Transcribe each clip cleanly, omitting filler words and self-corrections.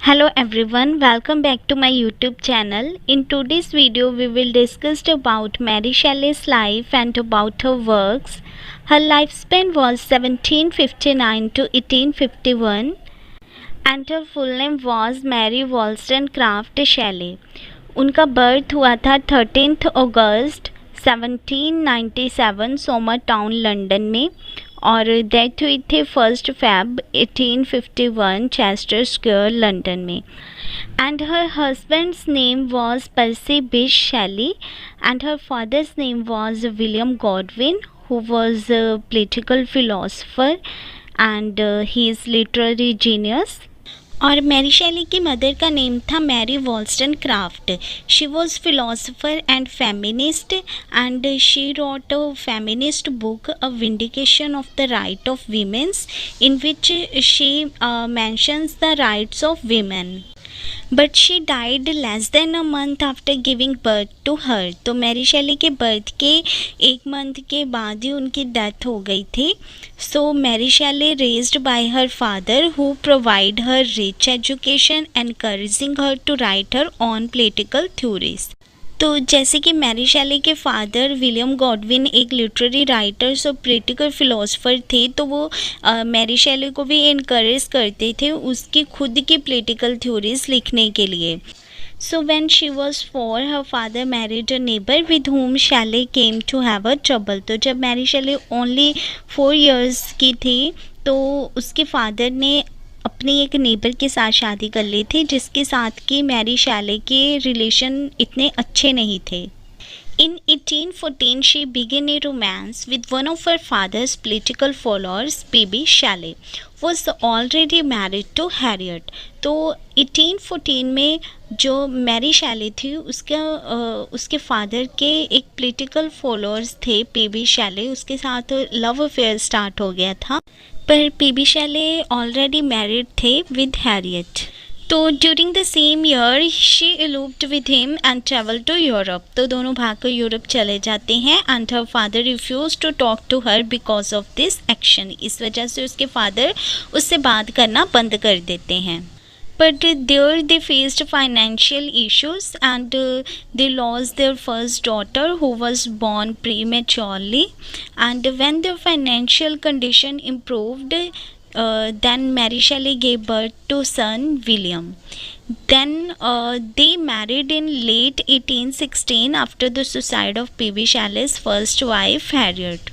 Hello everyone, welcome back to my YouTube channel. In today's video, we will discuss about Mary Shelley's life and about her works. Her lifespan was 1759 to 1851 and her full name was Mary Wollstonecraft Shelley. उनका birth हुआ था 13 अगस्त 1797 Somer town London में और death हुई थी 1 Feb 1851 Chester square London में. And her husband's name was Percy Bysshe Shelley and her father's name was William Godwin, who was a political philosopher and he is literary genius. और Mary Shelley की mother का name था Mary Wollstonecraft. She was philosopher and feminist and she wrote a feminist book a vindication of the right of womens in which she mentions the rights of women. But she died less than a month after giving birth to her. तो Mary Shelley के birth के एक month के बाद ही उनकी death हो गई थी. So Mary Shelley raised by her father who provide her rich education encouraging her to write her on political theories. तो जैसे कि मैरी शेली के फादर विलियम गॉडविन एक लिटरेरी राइटर्स और पॉलिटिकल फिलोसोफर थे, तो वो मैरी शेली को भी इनकरेज करते थे उसकी खुद की पॉलिटिकल थ्योरीज लिखने के लिए. So when she was 4, her father married a neighbor with whom Shelley came to have a trouble. तो जब मैरी शेली ओनली 4 years की थी तो उसके फादर ने अपनी एक नेबर के साथ शादी कर ली थी जिसके साथ कि मैरी शेली के रिलेशन इतने अच्छे नहीं थे. In 1814, she began a romance with one of her father's political followers, P.B. Shelley, was already married to Harriet. तो 1814 में जो मैरी शेली थी उसके फादर के एक पॉलिटिकल फॉलोअर्स थे पी.बी. शेली, उसके साथ लव अफेयर स्टार्ट हो गया था. पर पी.बी. शेली ऑलरेडी मैरिड थे विद हैरियट. तो during the same year she eloped with him and traveled to Europe. तो दोनों भागकर यूरोप चले जाते हैं and her father refused to talk to her because of this action. इस वजह से उसके फादर उससे बात करना बंद कर देते हैं. But there they faced financial issues and they lost their first daughter who was born prematurely. And when their financial condition improved, then Mary Shelley gave birth to son William. Then they married in late 1816 after the suicide of P.B. Shelley's first wife Harriet.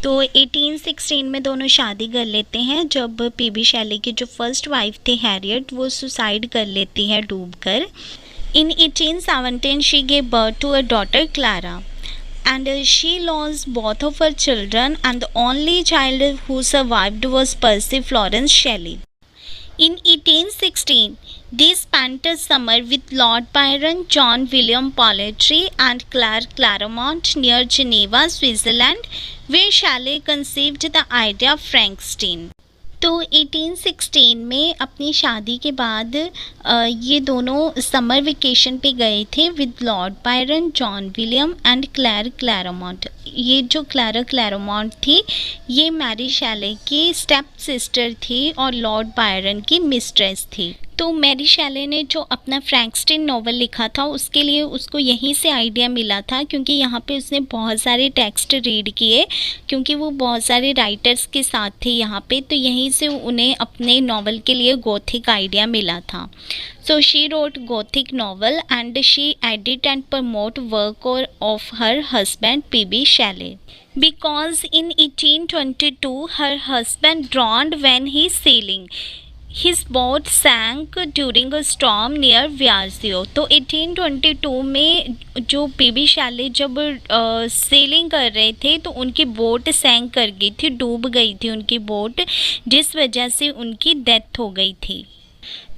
तो 1816 में दोनों शादी कर लेते हैं जब PB. शेली की जो फर्स्ट वाइफ थी हैरियट वो सुसाइड कर लेती है डूबकर. In 1817 she gave birth to a daughter Clara. And she lost both of her children and the only child who survived was Percy Florence Shelley. In 1816, they spent a summer with Lord Byron, John William Poetry and Claire Claremont near Geneva, Switzerland, where Shelley conceived the idea of Frankenstein. तो 1816 में अपनी शादी के बाद ये दोनों summer vacation पे गए थे with Lord Byron, John William and Claire Clairmont. ये जो क्लेयर क्लैरमोंट थी ये मैरी शेली की स्टेप सिस्टर थी और लॉर्ड बायरन की मिस्ट्रेस थी. तो मैरी शेली ने जो अपना फ्रैंकस्टीन नॉवल लिखा था उसके लिए उसको यहीं से आइडिया मिला था क्योंकि यहाँ पे उसने बहुत सारे टेक्स्ट रीड किए क्योंकि वो बहुत सारे राइटर्स के साथ थे यहाँ पे, तो यहीं से उन्हें अपने नॉवल के लिए गोथिक आइडिया मिला था. So she wrote gothic novel and she edit and promote work of her husband PB. Shelley. Because in 1822 her husband drowned when he sailing. His boat sank during a storm near Viaggio. तो 1822 में जो PB. शेली जब selling कर रहे थे तो उनकी boat सैंक कर गई थी, डूब गई थी उनकी बोट, जिस वजह से उनकी डेथ हो गई थी.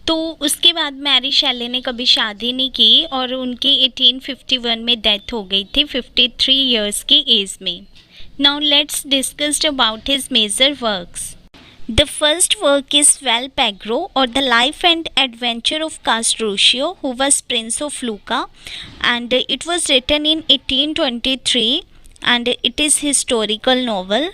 तो उसके बाद मैरी शेली ने कभी शादी नहीं की और उनकी 1851 में डेथ हो गई थी 53 इयर्स की एज में. Now let's discuss about his major works. The first work is Valpagro or the life and adventure of Castruccio, who was Prince of Lucca, and it was written in 1823 and it is historical novel.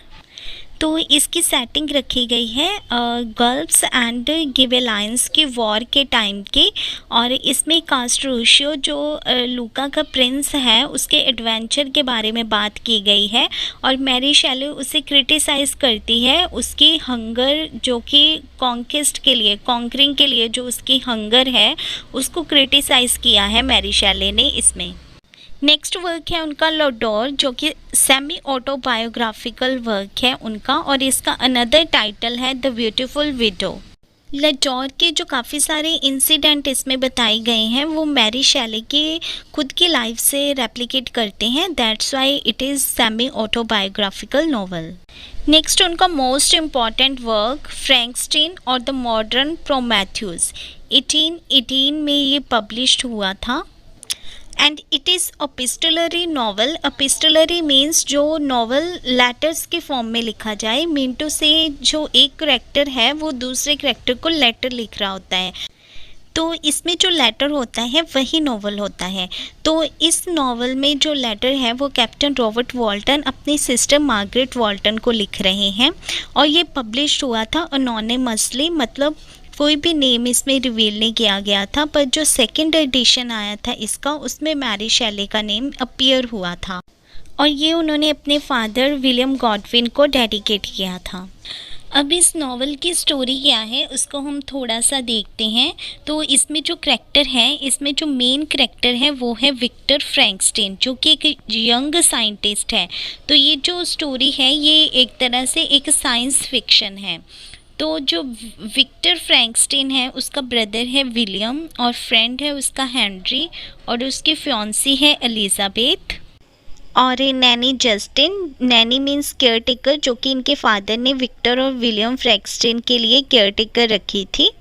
तो इसकी setting रखी गई है gulfs and गिबेलाइंस के war के time की, और इसमें कास्ट्रोशियो जो लूका का प्रिंस है उसके एडवेंचर के बारे में बात की गई है, और मैरी शैले उसे क्रिटिसाइज़ करती है उसकी हंगर, जो कि कॉन्किस्ट के लिए, कॉन्करिंग के लिए जो उसकी हंगर है उसको क्रिटिसाइज़ किया है मैरी शैले ने इसमें। नेक्स्ट वर्क है उनका लोडोर, जो कि सेमी ऑटोबायोग्राफिकल वर्क है उनका, और इसका अनदर टाइटल है द ब्यूटीफुल विडो। लडोर के जो काफ़ी सारे इंसिडेंट इसमें बताए गए हैं वो मैरी शैले के खुद की लाइफ से रेप्लिकेट करते हैं, that's why it is semi autobiographical novel. Next उनका मोस्ट इम्पॉर्टेंट वर्क फ्रैंकस्टीन और द मॉडर्न प्रोमेथ्यूस 1818 में ये पब्लिश्ड हुआ था, and it is epistolary novel. Epistolary means जो नॉवल लेटर्स के फॉर्म में लिखा जाए, मीन टू से जो एक करेक्टर है वो दूसरे करेक्टर को लेटर लिख रहा होता है, तो इसमें जो लेटर होता है वही नॉवल होता है। तो इस नॉवल में जो लेटर है वो कैप्टन रॉबर्ट वॉल्टन अपनी सिस्टर मार्गरेट वॉल्टन को लिख रहे हैं, और ये पब्लिश हुआ था अनोनिमसली, मतलब कोई भी नेम इसमें रिवील नहीं किया गया था, पर जो सेकंड एडिशन आया था इसका उसमें मैरी शैले का नेम अपीयर हुआ था, और ये उन्होंने अपने फादर विलियम गॉडविन को डेडिकेट किया था। अब इस नॉवल की स्टोरी क्या है उसको हम थोड़ा सा देखते हैं। तो इसमें जो करैक्टर है, इसमें जो मेन करैक्टर है वो है विक्टर फ्रैंकस्टीन, जो कि एक यंग साइंटिस्ट है। तो ये जो स्टोरी है ये एक तरह से एक साइंस फिक्शन है। तो जो विक्टर फ्रैंकस्टीन है उसका ब्रदर है विलियम, और फ्रेंड है उसका हेनरी, और उसकी फियांसी है एलिजाबेथ, और Naini Justin. Naini means care taker, जो कि इनके फादर ने विक्टर और विलियम फ्रैंकस्टीन के लिए केयर टेकर रखी थी।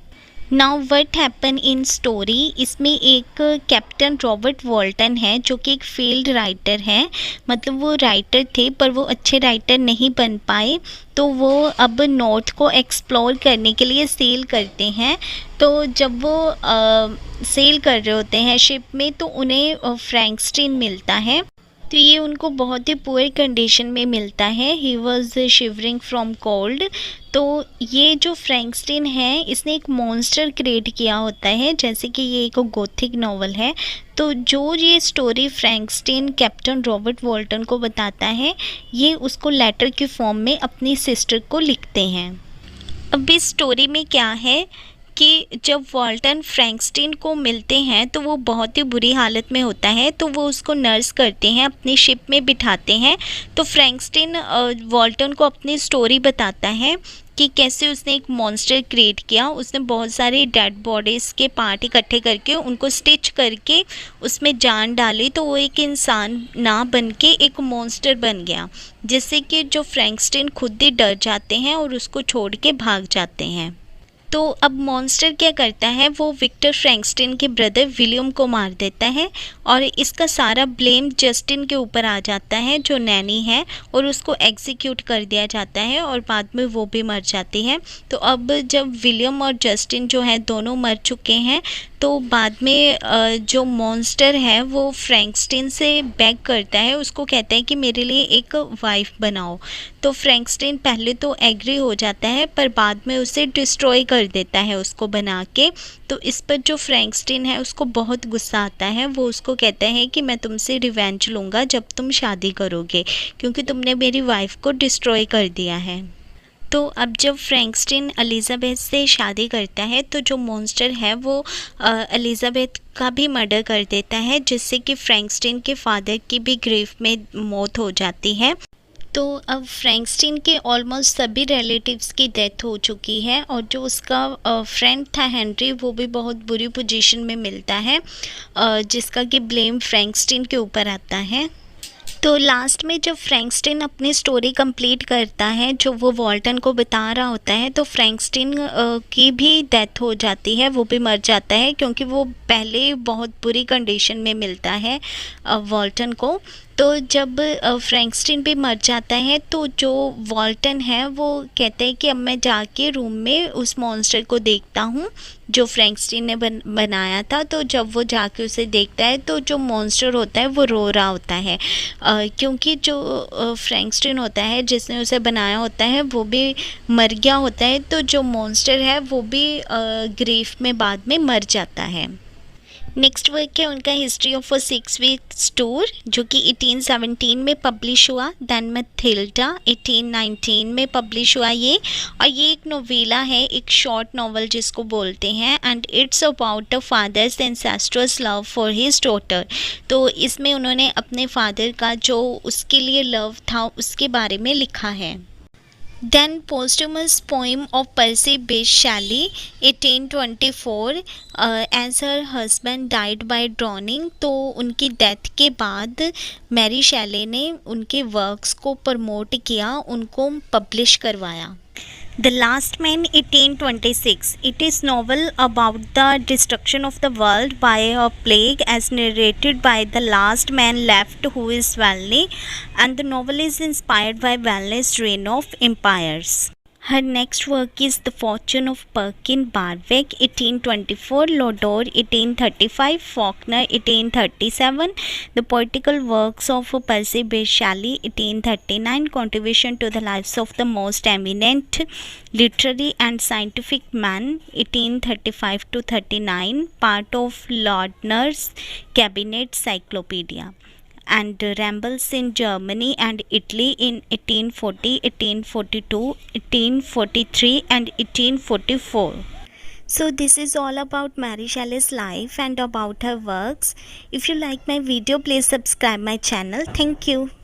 Now what happen in story, इसमें एक कैप्टन रॉबर्ट वॉल्टन है जो कि एक फील्ड राइटर है, मतलब वो राइटर थे पर वो अच्छे राइटर नहीं बन पाए, तो वो अब नॉर्थ को एक्सप्लोर करने के लिए सेल करते हैं। तो जब वो सेल कर रहे होते हैं शिप में तो उन्हें फ्रैंकस्टीन मिलता है, तो ये उनको बहुत ही पुअर कंडीशन में मिलता है। He was shivering from cold. तो ये जो फ्रैंकस्टीन है इसने एक मॉन्स्टर क्रिएट किया होता है, जैसे कि ये एक गोथिक नॉवल है। तो जो ये स्टोरी फ्रैंकस्टीन कैप्टन रॉबर्ट वॉल्टन को बताता है, ये उसको लेटर के फॉर्म में अपनी सिस्टर को लिखते हैं। अब इस स्टोरी में क्या है कि जब वॉल्टन फ्रैंकस्टीन को मिलते हैं तो वो बहुत ही बुरी हालत में होता है, तो वो उसको नर्स करते हैं, अपनी शिप में बिठाते हैं। तो फ्रैंकस्टीन वॉल्टन को अपनी स्टोरी बताता है कि कैसे उसने एक मॉन्स्टर क्रिएट किया। उसने बहुत सारे डेड बॉडीज़ के पार्ट इकट्ठे करके उनको स्टिच करके उसमें जान डाली, तो वो एक इंसान ना बन के एक मॉन्स्टर बन गया, जिससे कि जो फ्रैंकस्टीन खुद ही डर जाते हैं और उसको छोड़ के भाग जाते हैं। तो अब मॉन्स्टर क्या करता है, वो विक्टर फ्रैंकस्टीन के ब्रदर विलियम को मार देता है, और इसका सारा ब्लेम जस्टिन के ऊपर आ जाता है जो नैनी है, और उसको एग्जीक्यूट कर दिया जाता है, और बाद में वो भी मर जाती है। तो अब जब विलियम और जस्टिन जो है दोनों मर चुके हैं, तो बाद में जो मॉन्स्टर है वो फ्रैंकस्टीन से बेग करता है, उसको कहता है कि मेरे लिए एक वाइफ बनाओ। तो फ्रैंकस्टीन पहले तो एग्री हो जाता है, पर बाद में उसे डिस्ट्रॉय कर देता है उसको बना के। तो इस पर जो फ्रैंकस्टीन है उसको बहुत गुस्सा आता है, वो उसको कहता है कि मैं तुमसे रिवेंज लूँगा जब तुम शादी करोगे, क्योंकि तुमने मेरी वाइफ को डिस्ट्रॉय कर दिया है। तो अब जब फ्रैंकस्टीन एलिजाबेथ से शादी करता है तो जो मॉन्स्टर है वो एलिजाबेथ का भी मर्डर कर देता है, जिससे कि फ्रैंकस्टीन के फादर की भी ग्रेव में मौत हो जाती है। तो अब फ्रैंकस्टीन के ऑलमोस्ट सभी रिलेटिव्स की डेथ हो चुकी है, और जो उसका फ्रेंड था हेनरी वो भी बहुत बुरी पोजीशन में मिलता है, जिसका कि ब्लेम फ्रैंकस्टीन के ऊपर आता है। तो लास्ट में जब फ्रैंकस्टीन अपनी स्टोरी कंप्लीट करता है, जो वो वॉल्टन को बता रहा होता है, तो फ्रैंकस्टीन की भी डेथ हो जाती है, वो भी मर जाता है, क्योंकि वो पहले बहुत बुरी कंडीशन में मिलता है वॉल्टन को। तो जब फ्रैंकस्टीन भी मर जाता है तो जो वॉल्टन है वो कहते हैं कि अब मैं जाके रूम में उस मॉन्स्टर को देखता हूँ। जो फ्रैंकस्टीन ने बनाया था। तो जब वो जाके उसे देखता है तो जो मॉन्स्टर होता है वो रो रहा होता है, क्योंकि जो फ्रैंकस्टीन होता है जिसने उसे बनाया होता है वो भी मर गया होता है, तो जो मॉन्स्टर है वो भी ग्रीफ में बाद में मर जाता है। नेक्स्ट वर्क है उनका history of a 6 weeks tour, जो कि 1817 में पब्लिश हुआ। दैन मैथिल्डा 1819 में पब्लिश हुआ ये, और ये एक नोवेला है, एक शॉर्ट नॉवल जिसको बोलते हैं, and it's about a father's incestuous love for his daughter. तो इसमें उन्होंने अपने फादर का जो उसके लिए लव था उसके बारे में लिखा है। Then posthumous poem of Percy Bysshe Shelley 1824, as her husband died by drowning। तो उनकी डेथ के बाद मैरी शैले ने उनके वर्क्स को प्रमोट किया, उनको पब्लिश करवाया। The Last Man 1826, it is novel about the destruction of the world by a plague as narrated by the last man left, who is Valley, and the novel is inspired by Valley's reign of empires. Her next work is The Fortune of Perkin Warbeck 1824, Lodore 1835, Faulkner 1837, The Poetical Works of Percy Bysshe Shelley 1839, Contribution to the Lives of the Most Eminent Literary and Scientific Men 1835 to 39, part of Lardner's Cabinet Cyclopedia, and Rambles in Germany and Italy in 1840, 1842, 1843 and 1844. So this is all about Mary Shelley's life and about her works. If you like my video, please subscribe my channel. Thank you.